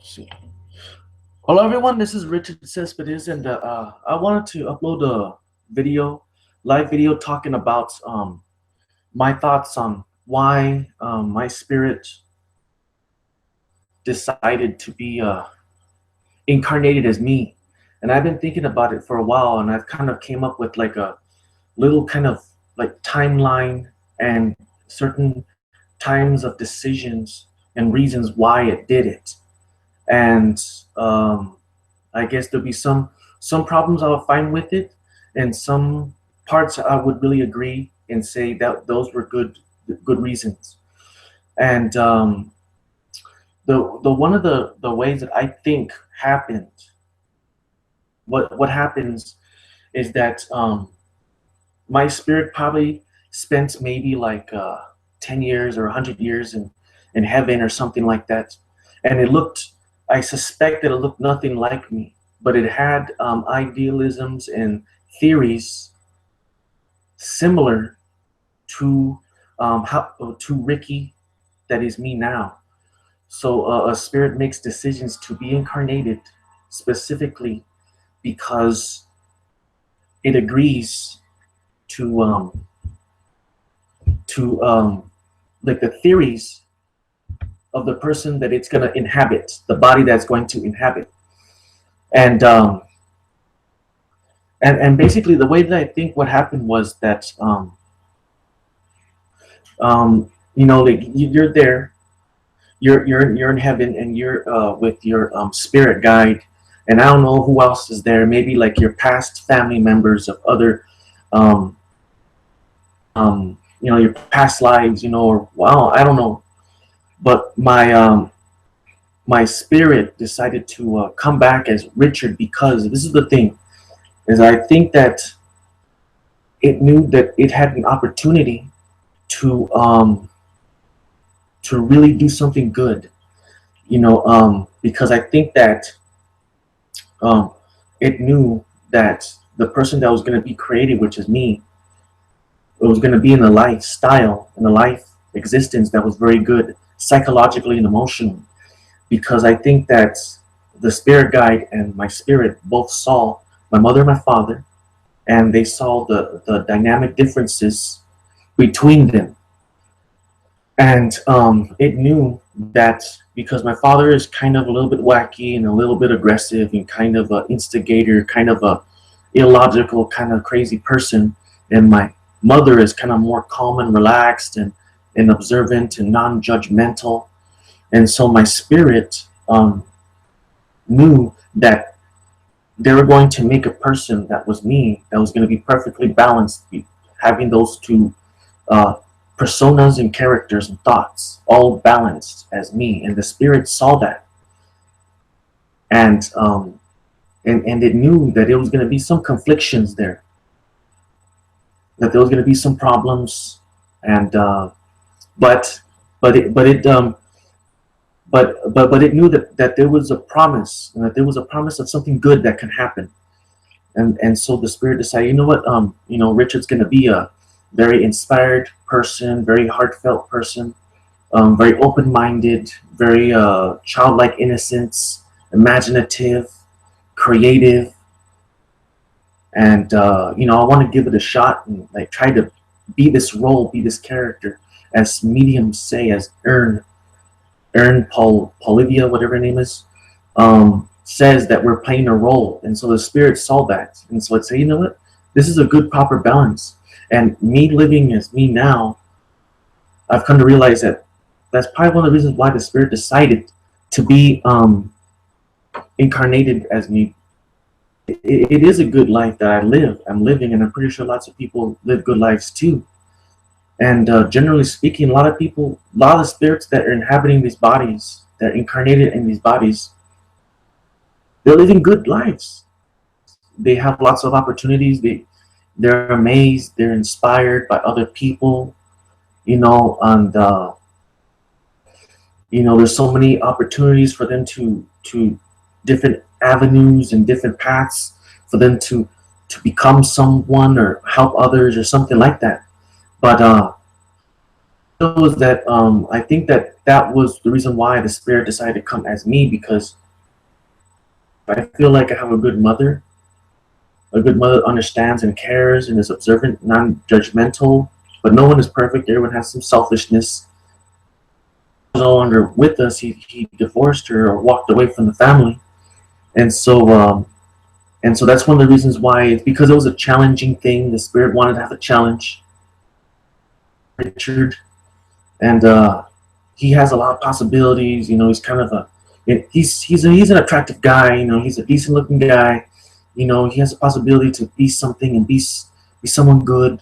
See. Hello, everyone. This is Richard Cespedes, and I wanted to upload a live video, talking about my thoughts on why my spirit decided to be incarnated as me. And I've been thinking about it for a while, and I've kind of came up with like a little kind of like timeline and certain times of decisions and reasons why it did it. And um, I guess there'll be some problems I'll find with it, and some parts I would really agree and say that those were good reasons. And the one of the ways that I think happened, what happens is that my spirit probably spent maybe like 10 years or 100 years in heaven or something like that, and I suspect that it looked nothing like me, but it had idealisms and theories similar to to Ricky, that is me now. So a spirit makes decisions to be incarnated specifically because it agrees to like the theories of the person that it's going to inhabit, the body that's going to inhabit. And basically the way that I think what happened was that like you're there, you're in heaven, and you're with your spirit guide, and I don't know who else is there, maybe like your past family members of other um, your past lives, or wow, I don't know. But my spirit decided to come back as Richard, because this is the thing, is I think that it knew that it had an opportunity to really do something good, because I think that um, it knew that the person that was going to be created, which is me, it was going to be in a lifestyle, in a life existence that was very good psychologically and emotionally, because I think that the spirit guide and my spirit both saw my mother and my father, and they saw the dynamic differences between them. And it knew that because my father is kind of a little bit wacky and a little bit aggressive and kind of an instigator, kind of a illogical, kind of crazy person, and my mother is kind of more calm and relaxed and observant and non-judgmental. And so my spirit knew that they were going to make a person that was me, that was going to be perfectly balanced, having those two uh, personas and characters and thoughts all balanced as me. And the spirit saw that, and it knew that there was going to be some conflictions there, that there was going to be some problems, and but but it but it but it knew that there was a promise, and that there was a promise of something good that can happen. And so the spirit decided, you know what, Richard's going to be a very inspired person, very heartfelt person, very open-minded, very childlike innocence, imaginative, creative, and I want to give it a shot and like try to be this role, be this character, as mediums say, as Polivia, whatever her name is, says that we're playing a role. And so the spirit saw that, and so it said, you know what, this is a good proper balance. And me living as me now, I've come to realize that that's probably one of the reasons why the spirit decided to be incarnated as me. It is a good life that I'm living, and I'm pretty sure lots of people live good lives too. And generally speaking, a lot of the spirits that are inhabiting these bodies, that are incarnated in these bodies, they're living good lives. They have lots of opportunities. They're amazed. They're inspired by other people, and there's so many opportunities for them to different avenues and different paths for them to become someone or help others or something like that. But shows that I think that that was the reason why the spirit decided to come as me, because I feel like I have a good mother. A good mother understands and cares and is observant, non-judgmental. But no one is perfect. Everyone has some selfishness. No longer with us. He divorced her or walked away from the family, and so that's one of the reasons why. It's because it was a challenging thing. The spirit wanted to have a challenge. Richard, and he has a lot of possibilities. He's kind of he's an attractive guy. He's a decent looking guy. He has a possibility to be something and be someone good.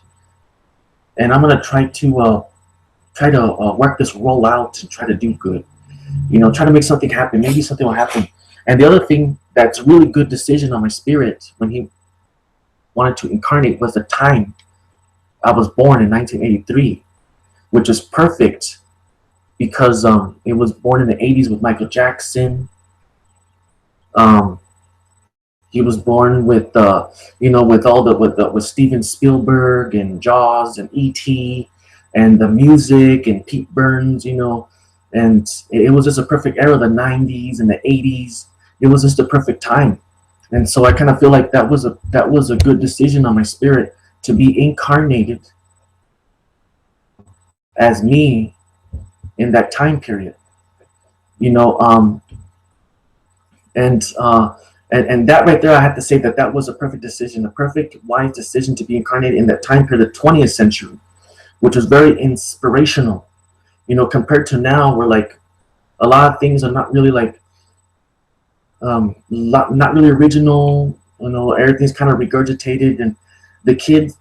And I'm gonna try to work this role out and try to do good. Try to make something happen. Maybe something will happen. And the other thing that's a really good decision on my spirit when he wanted to incarnate was the time. I was born in 1983, which is perfect because it was born in the 80s with Michael Jackson. Um, he was born with with all with Steven Spielberg and Jaws and E.T. and the music and Pete Burns, and it was just a perfect era, the 90s and the 80s. It was just a perfect time. And so I kind of feel like that was a good decision on my spirit to be incarnated as me in that time period. You know, and and that right there, I have to say that was a perfect decision, a perfect wise decision to be incarnated in that time period, the 20th century, which was very inspirational. Compared to now, where like a lot of things are not really like not really original. Everything's kind of regurgitated, and the kids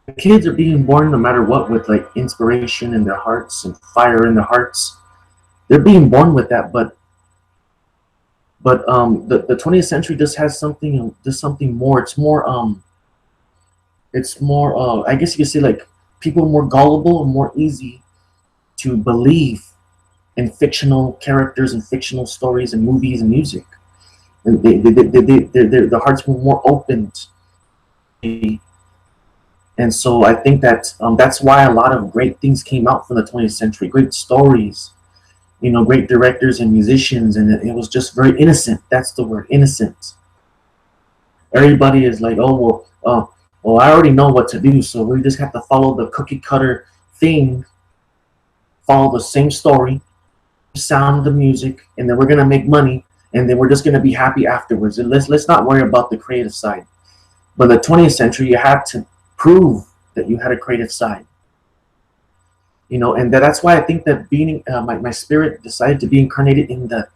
the kids are being born no matter what with like inspiration in their hearts and fire in their hearts. They're being born with that, but the 20th century just has something more. It's more I guess you could say like people are more gullible and more easy to believe in fictional characters and fictional stories and movies and music. And their hearts were more open. And so I think that that's why a lot of great things came out from the 20th century, great stories, great directors and musicians, and it was just very innocent. That's the word, innocent. Everybody is like, oh well, I already know what to do, so we just have to follow the cookie cutter thing, follow the same story, sound the music, and then we're gonna make money, and then we're just gonna be happy afterwards. And let's not worry about the creative side. But in the 20th century, you had to prove that you had a creative side. And that's why I think that being my spirit decided to be incarnated in the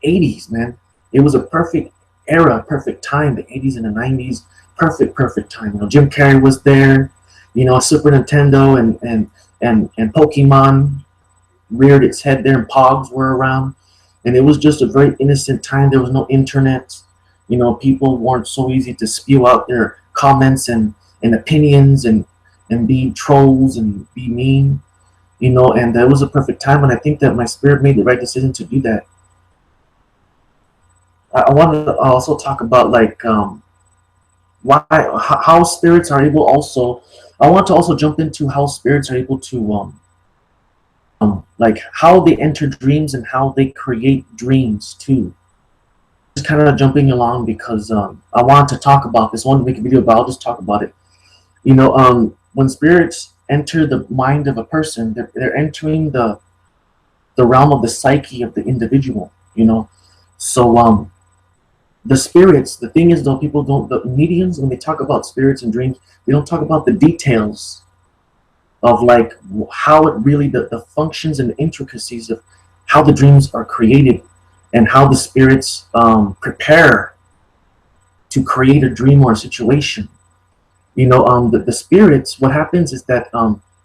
80s, man. It was a perfect era, perfect time, the 80s and the 90s, perfect time. Jim Carrey was there, Super Nintendo and Pokemon reared its head there, and Pogs were around, and it was just a very innocent time. There was no internet. People weren't so easy to spew out their comments and opinions and be trolls and be mean. And that was a perfect time, and I think that my spirit made the right decision to do that. I want to also talk about like why how spirits are able also. I want to also jump into how spirits are able to like how they enter dreams and how they create dreams too. Just kind of jumping along because I want to talk about this. I want to make a video, but I'll just talk about it. When spirits enter the mind of a person, they're entering the realm of the psyche of the individual. So the spirits. The thing is, though, people don't. The mediums, when they talk about spirits and dreams, they don't talk about the details of like how it really the functions and the intricacies of how the dreams are created and how the spirits prepare to create a dream or a situation. The spirits, what happens is that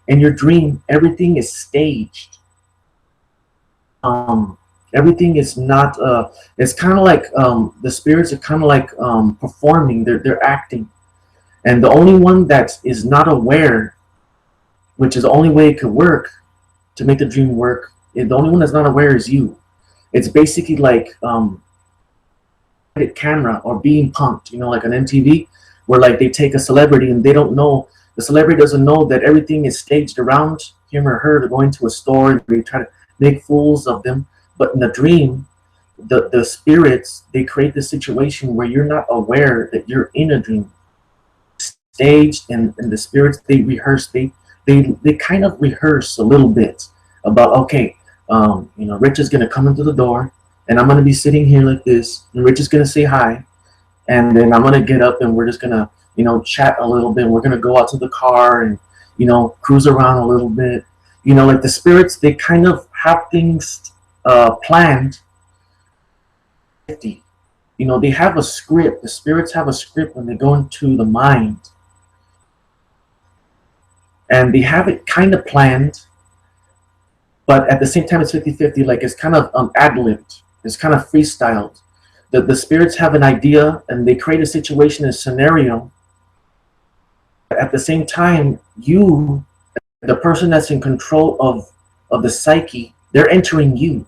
in your dream, everything is staged. Everything is not, it's kind of like the spirits are kind of like performing, they're acting. And the only one that is not aware, which is the only way it could work to make the dream work, the only one that's not aware is you. It's basically like camera or being punked, like on MTV, where like they take a celebrity and they don't know, the celebrity doesn't know that everything is staged around him or her to go into a store and they try to make fools of them. But in the dream, the spirits, they create this situation where you're not aware that you're in a dream stage, and the spirits, they rehearse, they kind of rehearse a little bit about, okay, Rich is going to come into the door, and I'm going to be sitting here like this, and Rich is going to say hi, and then I'm going to get up, and we're just going to, chat a little bit. We're going to go out to the car and, cruise around a little bit. Like the spirits, they kind of have things planned. They have a script. The spirits have a script when they go into the mind. And they have it kind of planned, but at the same time it's 50-50, like it's kind of ad-libbed. It's kind of freestyled. The spirits have an idea and they create a situation, a scenario. At the same time, you, the person that's in control of the psyche, they're entering you.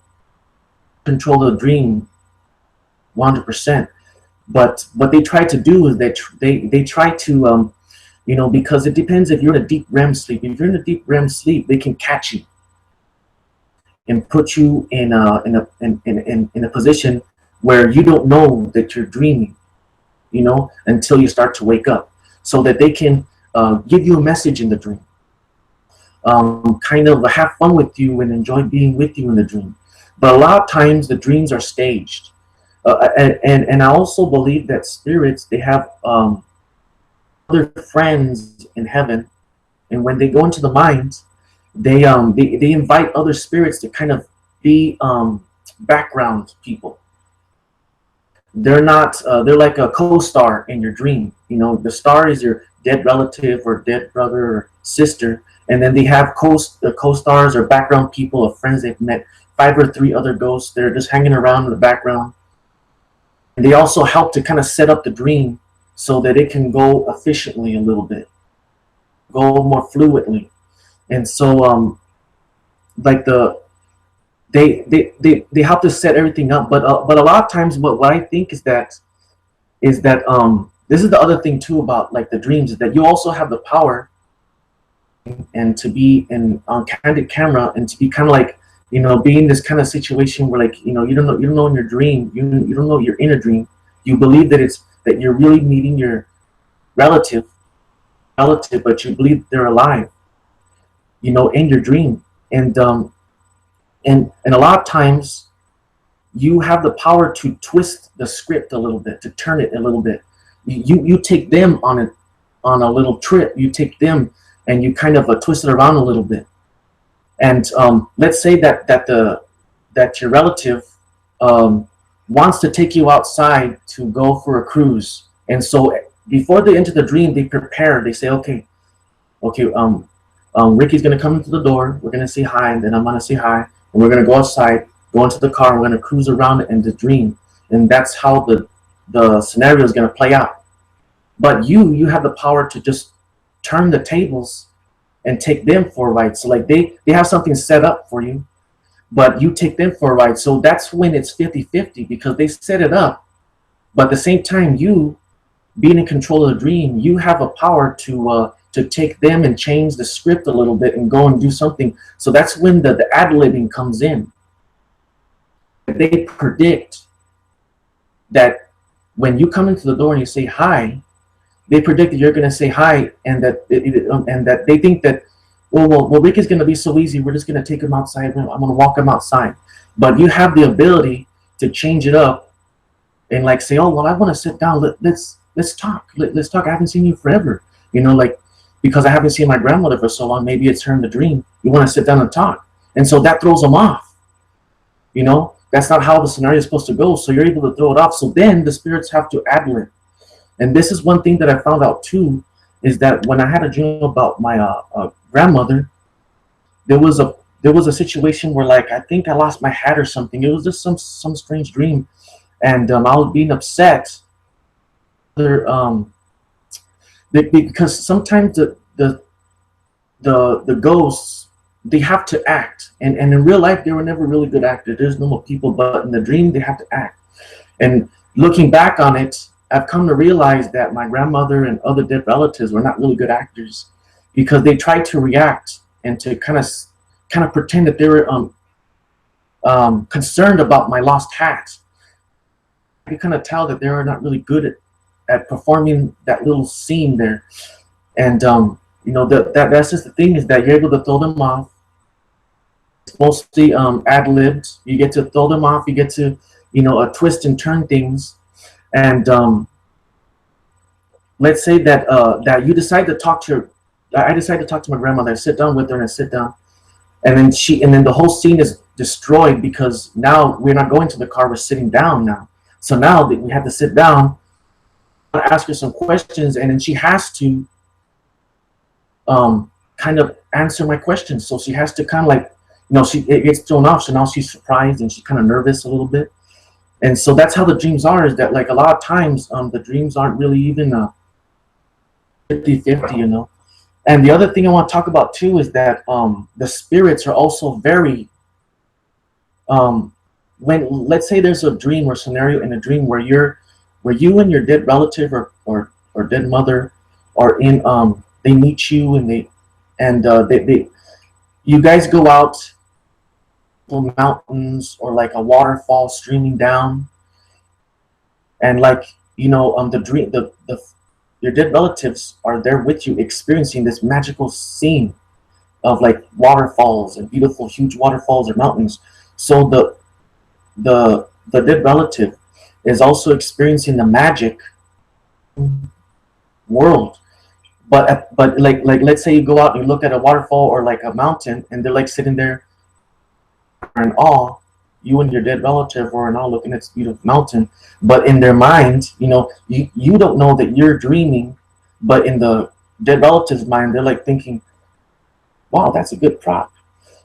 Control the dream 100%. But what they try to do is they try to because it depends if you're in a deep REM sleep. If you're in a deep REM sleep, they can catch you and put you in a position where you don't know that you're dreaming, until you start to wake up, so that they can give you a message in the dream, kind of have fun with you and enjoy being with you in the dream. But a lot of times the dreams are staged, and I also believe that spirits, they have other friends in heaven, and when they go into the mind, they invite other spirits to kind of be background people. They're not they're like a co-star in your dream. The star is your dead relative or dead brother or sister, and then they have co-stars or background people of friends they've met, 5 or 3 other ghosts. They're just hanging around in the background, and they also help to kind of set up the dream so that it can go efficiently a little bit, go more fluidly. And so like they help to set everything up. But a lot of times what I think is that this is the other thing too about like the dreams, is that you also have the power and to be on candid camera, and to be kind of like, be in this kind of situation where, like, you don't know in your dream, you don't know you're in a dream. You believe that you're really meeting your relative, but you believe they're alive, in your dream. And a lot of times you have the power to twist the script a little bit, to turn it a little bit. You take them on a little trip. You take them and you kind of twist it around a little bit. And let's say that your relative wants to take you outside to go for a cruise. And so before they enter the dream, they prepare. They say, okay, Ricky's going to come into the door. We're going to say hi, and then I'm going to say hi, and we're going to go outside, go into the car, and we're going to cruise around in the dream. And that's how the scenario is going to play out. But you have the power to just turn the tables and take them for a ride. So like they have something set up for you, but you take them for a ride. So that's when it's 50-50, because they set it up. But at the same time, you being in control of the dream, you have a power to take them and change the script a little bit and go and do something. So that's when the ad-libbing comes in. They predict that when you come into the door and you say hi, they predict that you're going to say hi, and that they think that, well, Rick is going to be so easy. We're just going to take him outside. I'm going to walk him outside. But you have the ability to change it up and like say, oh, well, I want to sit down. Let's talk. Let's talk. I haven't seen you forever. Like, because I haven't seen my grandmother for so long. Maybe it's her in the dream. You want to sit down and talk. And so that throws them off. That's not how the scenario is supposed to go. So you're able to throw it off. So then the spirits have to ad-lib. And this is one thing that I found out too, is that when I had a dream about my grandmother, there was a situation where, like, I think I lost my hat or something. It was just some strange dream, and I was being upset. Because sometimes the ghosts, they have to act, and in real life they were never really good actors. There's normal people, but in the dream they have to act. And looking back on it, I've come to realize that my grandmother and other dead relatives were not really good actors, because they tried to react and to kind of pretend that they were concerned about my lost hat. You kind of tell that they're not really good at performing that little scene there. And you know, that's just the thing, is that you're able to throw them off. It's mostly ad-libbed. You get to throw them off. You get to, you know, twist and turn things. And let's say that that you decide to talk to I decide to talk to my grandmother. I sit down with her and I sit down, and then the whole scene is destroyed, because now we're not going to the car. We're sitting down now. So now that we have to sit down, ask her some questions, and then she has to kind of answer my questions. So she has to kind of like, you know, it gets thrown off. So now she's surprised and she's kind of nervous a little bit. And so that's how the dreams are, is that like a lot of times the dreams aren't really even 50-50, you know. And the other thing I want to talk about too is that the spirits are also very, when, let's say there's a dream or scenario in a dream where you and your dead relative or dead mother are in, they meet you, and you guys go out to mountains or like a waterfall streaming down, and like, you know, your dead relatives are there with you, experiencing this magical scene of like waterfalls and beautiful huge waterfalls or mountains. So the dead relative is also experiencing the magic world. But like let's say you go out and you look at a waterfall or like a mountain, and they're like sitting there in awe. You and your dead relative are in awe looking at this beautiful mountain, but in their mind, you know, you don't know that you're dreaming, but in the dead relative's mind, they're like thinking, wow, that's a good prop.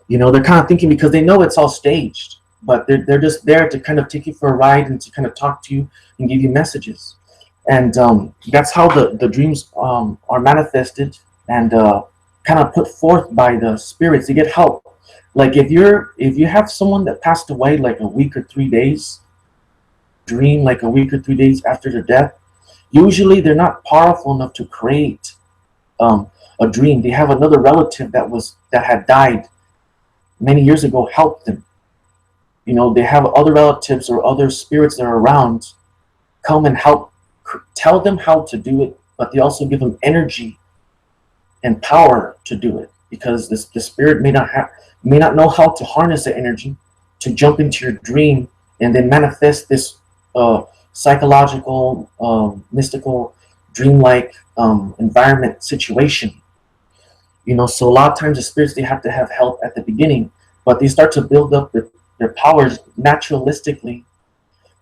You know, they're kind of thinking, because they know it's all staged, but they're just there to kind of take you for a ride and to kind of talk to you and give you messages. And that's how the dreams are manifested and kind of put forth by the spirits to get help. Like if you have someone that passed away like a week or 3 days, dream like a week or 3 days after their death, usually they're not powerful enough to create a dream. They have another relative that had died many years ago help them. You know, they have other relatives or other spirits that are around come and help, tell them how to do it, but they also give them energy and power to do it, because the spirit may not know how to harness the energy to jump into your dream and then manifest this psychological, mystical, dreamlike environment situation. You know, so a lot of times the spirits, they have to have help at the beginning, but they start to build up their powers naturalistically,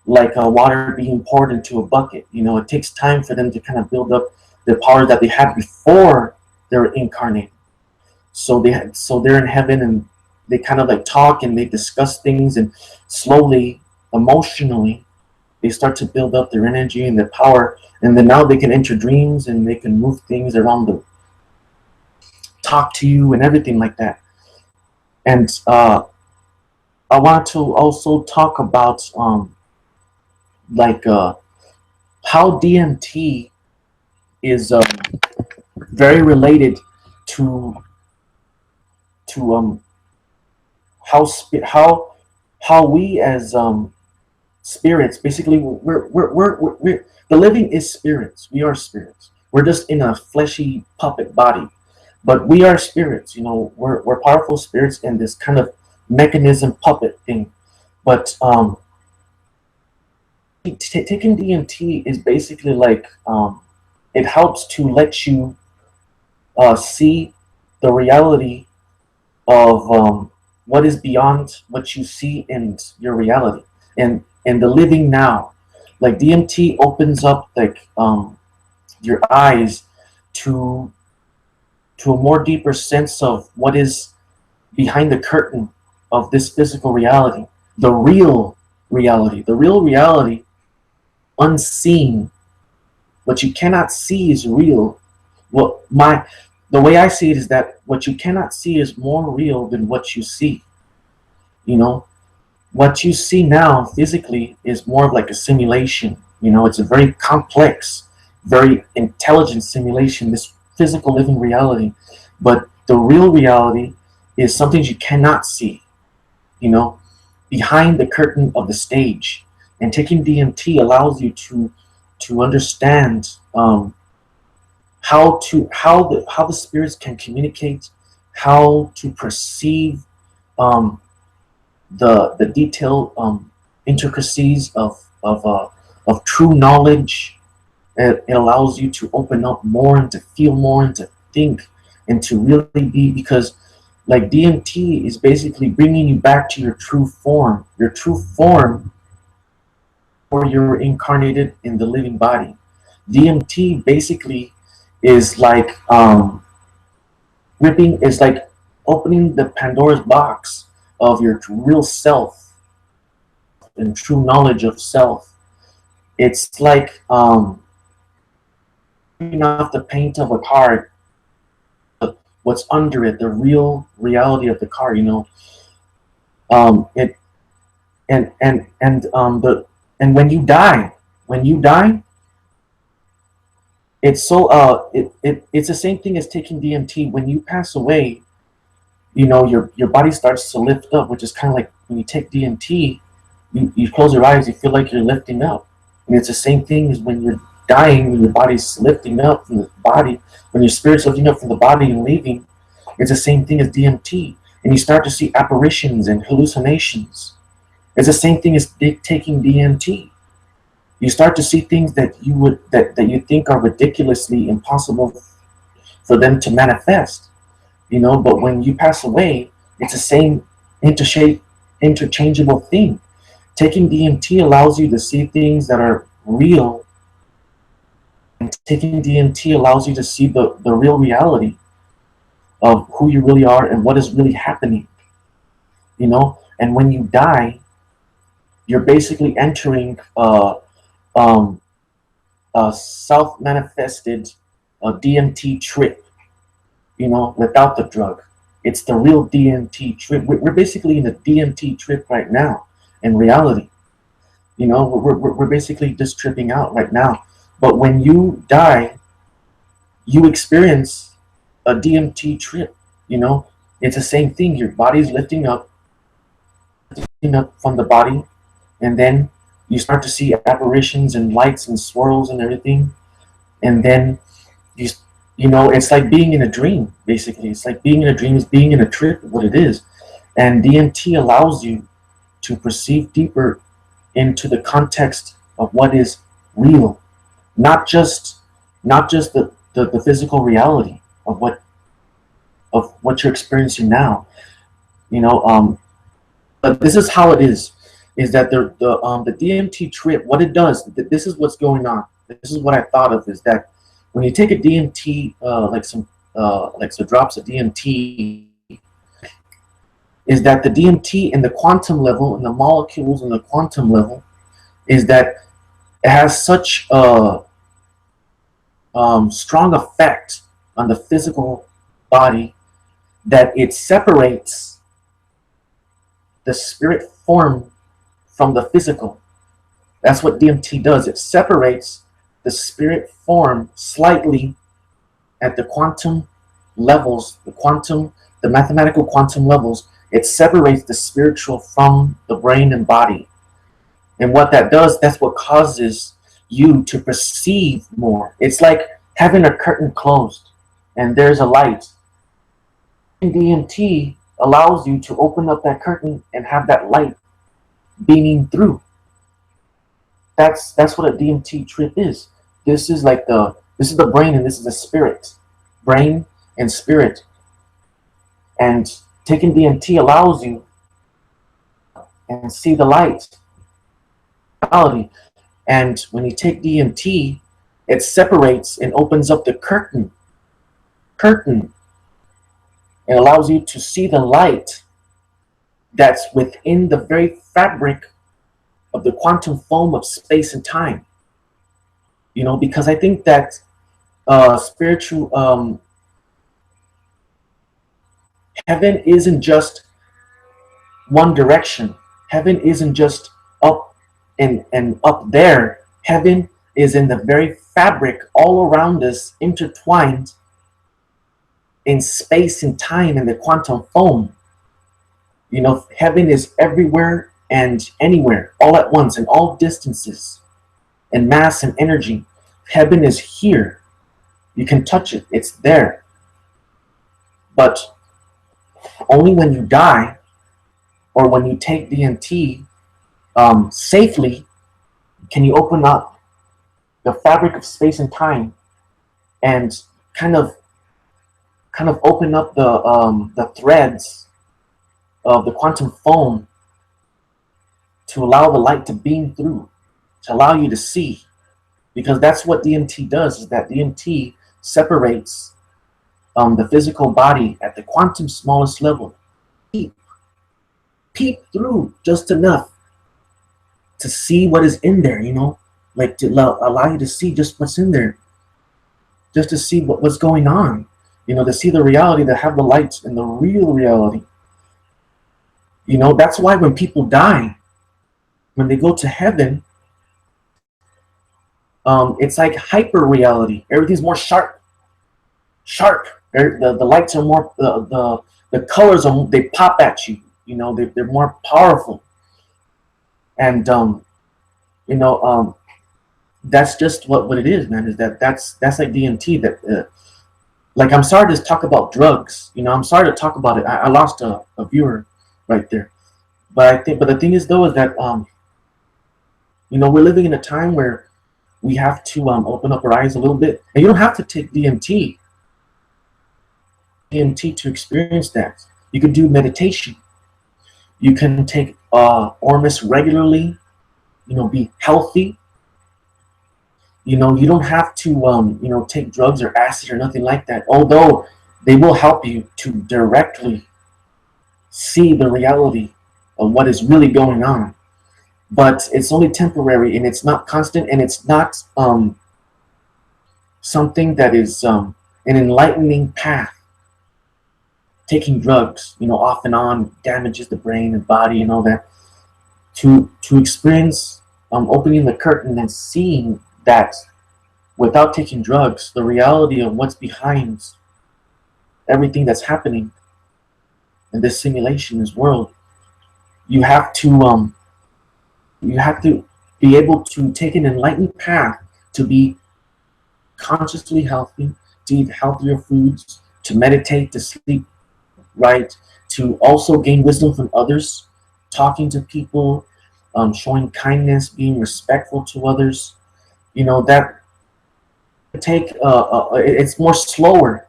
like water being poured into a bucket. You know, it takes time for them to kind of build up the power that they had before they were incarnated. So they're in heaven, and they kind of like talk and they discuss things, and slowly, emotionally, they start to build up their energy and their power, and then now they can enter dreams and they can move things around, talk to you and everything like that. And I want to also talk about how DMT is very related to how we as spirits, basically we're the living is spirits. We are spirits. We're just in a fleshy puppet body, but we are spirits. You know, we're powerful spirits in this kind of mechanism puppet thing. But taking DMT is basically like it helps to let you see the reality of what is beyond what you see in your reality and the living now. Like DMT opens up like your eyes to a more deeper sense of what is behind the curtain of this physical reality, the real reality, unseen. What you cannot see is real. The way I see it is that what you cannot see is more real than what you see. You know, what you see now physically is more of like a simulation. You know, it's a very complex, very intelligent simulation, this physical living reality. But the real reality is some things you cannot see, you know, behind the curtain of the stage. And taking DMT allows you to understand how the spirits can communicate, how to perceive um, the detailed intricacies of true knowledge. It allows you to open up more and to feel more and to think and to really be, because like DMT is basically bringing you back to your true form, where you're incarnated in the living body. DMT basically is like is like opening the Pandora's box of your real self and true knowledge of self. It's like taking off the paint of a car, what's under it, the real reality of the car. You know, it the and when you die, it's so it's the same thing as taking DMT. When you pass away, you know, your body starts to lift up, which is kind of like when you take DMT, you close your eyes, you feel like you're lifting up. And it's the same thing as when you're dying, when your body's lifting up from the body, when your spirit's lifting up from the body and leaving. It's the same thing as DMT. And you start to see apparitions and hallucinations. It's the same thing as taking DMT. You start to see things that you think are ridiculously impossible for them to manifest. You know, but when you pass away, it's the same interchangeable thing. Taking DMT allows you to see things that are real, and taking DMT allows you to see the real reality of who you really are and what is really happening. You know, and when you die, you're basically entering a self-manifested DMT trip, you know, without the drug. It's the real DMT trip. We're basically in a DMT trip right now, in reality. You know, we're basically just tripping out right now. But when you die, you experience a DMT trip. You know, it's the same thing. Your body's lifting up from the body, and then you start to see apparitions and lights and swirls and everything, and then you you know, it's like being in a dream. Basically, it's like being in a dream is being in a trip. What it is, and DMT allows you to perceive deeper into the context of what is real, not just the physical reality of what you're experiencing now. You know, but this is how it is that the DMT trip, what it does, this is what's going on. This is what I thought of, is that when you take a DMT, like some drops of DMT, is that the DMT in the quantum level, and the molecules in the quantum level, is that it has such a strong effect on the physical body that it separates the spirit form from the physical. That's what DMT does. It separates the spirit form slightly at the quantum levels, the mathematical quantum levels. It separates the spiritual from the brain and body. And what that does, that's what causes you to perceive more. It's like having a curtain closed and there's a light. DMT allows you to open up that curtain and have that light beaming through. That's what a DMT trip is. This is the brain, and this is the spirit. Brain and spirit. And taking DMT allows you and see the light. And when you take DMT, it separates and opens up the curtain. It allows you to see the light that's within the very fabric of the quantum foam of space and time. You know, because I think that spiritual heaven isn't just one direction. Heaven isn't just up and up there. Heaven is in the very fabric all around us, intertwined in space and time and the quantum foam. You know, heaven is everywhere and anywhere, all at once, in all distances, and mass and energy. Heaven is here. You can touch it. It's there. But only when you die or when you take DMT safely can you open up the fabric of space and time and kind of open up the threads of the quantum foam to allow the light to beam through, to allow you to see. Because that's what DMT does, is that DMT separates the physical body at the quantum smallest level. Peep through just enough to see what is in there, you know, like to allow you to see just what's in there, just to see what's going on, you know, to see the reality, to have the lights and the real reality. You know, that's why when people die, when they go to heaven, it's like hyper reality. Everything's more sharp. The lights are more, the colors are, they pop at you. You know, they're more powerful. And you know, that's just what it is, man. Is that's like DMT. That like, I'm sorry to talk about drugs. You know, I'm sorry to talk about it. I lost a viewer right there. But the thing is though, is that you know, we're living in a time where we have to open up our eyes a little bit, and you don't have to take DMT to experience that. You can do meditation. You can take Ormus regularly. You know, be healthy. You know, you don't have to you know, take drugs or acid or nothing like that. Although they will help you to directly see the reality of what is really going on. But it's only temporary, and it's not constant, and it's not something that is an enlightening path. Taking drugs, you know, off and on damages the brain and body and all that. To experience opening the curtain and seeing that without taking drugs, the reality of what's behind everything that's happening in this simulation, this world, you have to be able to take an enlightened path to be consciously healthy, to eat healthier foods, to meditate, to sleep right, to also gain wisdom from others, talking to people, showing kindness, being respectful to others. You know, that take it's more slower.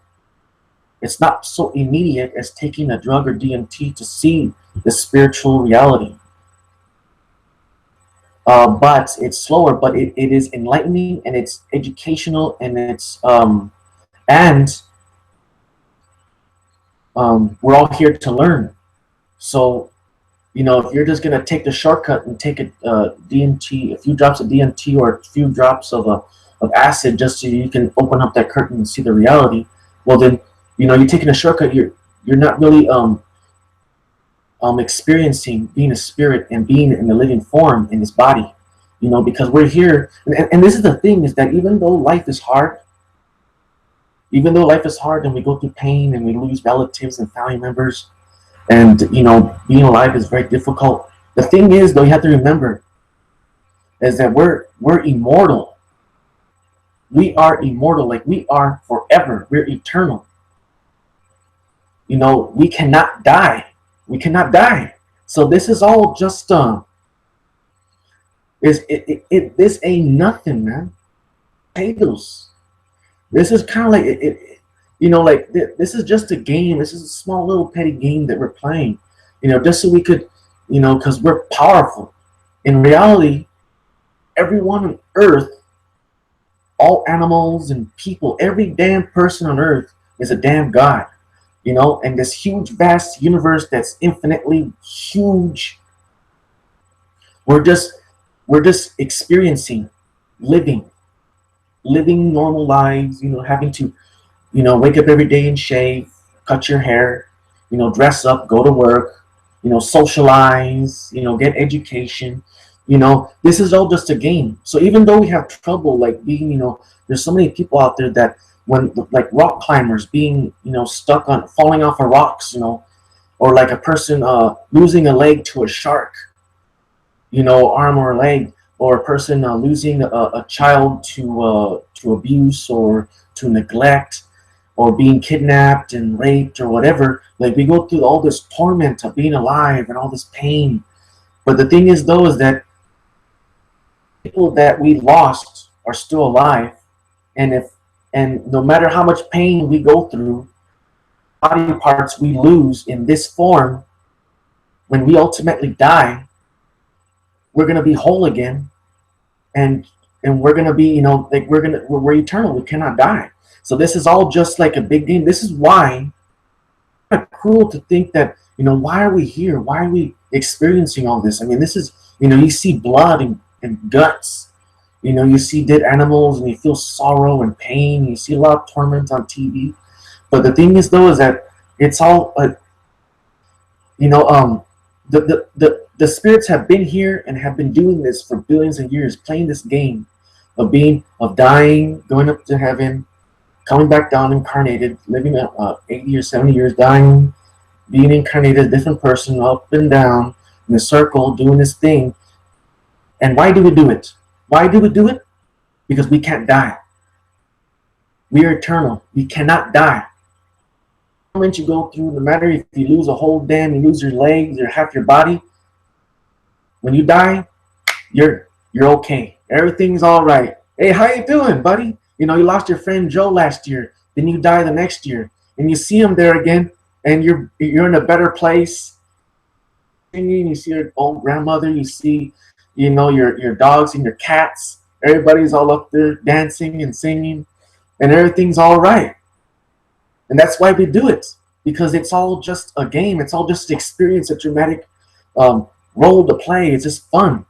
It's not so immediate as taking a drug or DMT to see the spiritual reality. But it's slower, but it is enlightening, and it's educational, and it's we're all here to learn. So, you know, if you're just gonna take the shortcut and take a DMT, a few drops of DMT or a few drops of acid just so you can open up that curtain and see the reality, well then, you know, you're taking a shortcut. You're not really experiencing being a spirit and being in the living form in this body, you know, because we're here. And this is the thing, is that even though life is hard, and we go through pain and we lose relatives and family members, and, you know, being alive is very difficult. The thing is, though, you have to remember is that we're immortal. We are immortal, like we are forever. We're eternal. You know, we cannot die. So this is all just this ain't nothing, man. Potatoes. This is kind of like you know, like this is just a game. This is a small little petty game that we're playing, you know, just so we could, you know, because we're powerful. In reality, everyone on earth, all animals and people, every damn person on earth is a damn god. You know, and this huge, vast universe that's infinitely huge, we're just experiencing, living normal lives. You know, having to, you know, wake up every day and shave, cut your hair, you know, dress up, go to work, you know, socialize, you know, get education. You know, this is all just a game. So even though we have trouble, like being, you know, there's so many people out there that, when like rock climbers being, stuck on falling off of rocks, or like a person losing a leg to a shark, arm or leg, or a person losing a child to abuse or to neglect, or being kidnapped and raped or whatever. Like, we go through all this torment of being alive and all this pain. But the thing is, though, is that people that we lost are still alive, and no matter how much pain we go through, body parts we lose in this form, when we ultimately die, we're gonna be whole again, and we're gonna be, like we're eternal. We cannot die. So this is all just like a big game. This is why it's cruel to think that, why are we here? Why are we experiencing all this? I mean, this is, you see blood and guts. You see dead animals and you feel sorrow and pain. You see a lot of torment on TV. But the thing is, though, is that it's all, the spirits have been here and have been doing this for billions of years, playing this game of dying, going up to heaven, coming back down incarnated, living 80 or 70 years, dying, being incarnated, a different person, up and down in a circle, doing this thing. And why do we do it? Why do we do it? Because we can't die. We are eternal. We cannot die. The moment you go through, no matter if you lose a whole dam, you lose your legs or half your body, when you die, you're okay. Everything's all right. Hey, how you doing, buddy? You lost your friend Joe last year. Then you die the next year, and you see him there again, and you're in a better place. You see your old grandmother. You see, your dogs and your cats. Everybody's all up there dancing and singing, and everything's all right. And that's why we do it, because it's all just a game. It's all just experience, a dramatic role to play. It's just fun.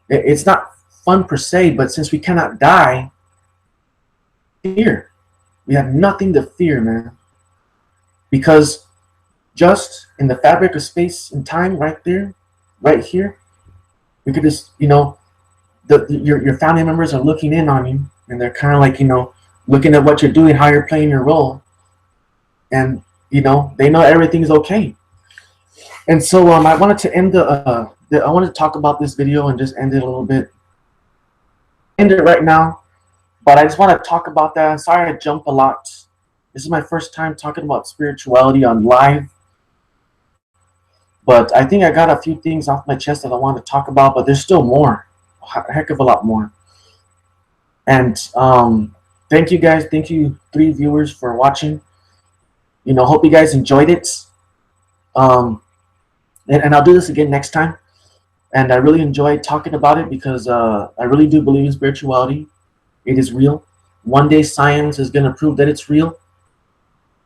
It's not fun per se, but since we cannot die, fear. We have nothing to fear, man. Because just in the fabric of space and time, right there, right here, we could just, your family members are looking in on you, and they're kind of like, looking at what you're doing, how you're playing your role, and they know everything's okay. And so I wanted to end I wanted to talk about this video and just end it a little bit. End it right now. But I just want to talk about that. I'm sorry I jump a lot. This is my first time talking about spirituality on live. But I think I got a few things off my chest that I want to talk about, but there's still more. A heck of a lot more. And thank you guys. Thank you, 3 viewers, for watching. Hope you guys enjoyed it. And I'll do this again next time. And I really enjoyed talking about it because I really do believe in spirituality. It is real. One day science is going to prove that it's real.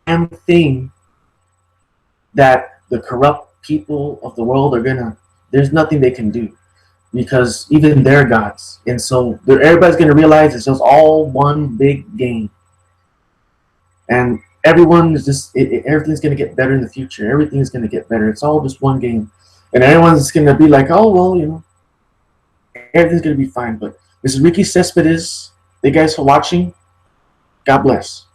And thing that the corrupt people of the world there's nothing they can do, because even they're gods. And so everybody's going to realize it's just all one big game. And everyone is just, everything's going to get better in the future. Everything's going to get better. It's all just one game. And everyone's going to be like, oh, well, everything's going to be fine. But this is Ricky Cespedes. Thank you guys for watching. God bless.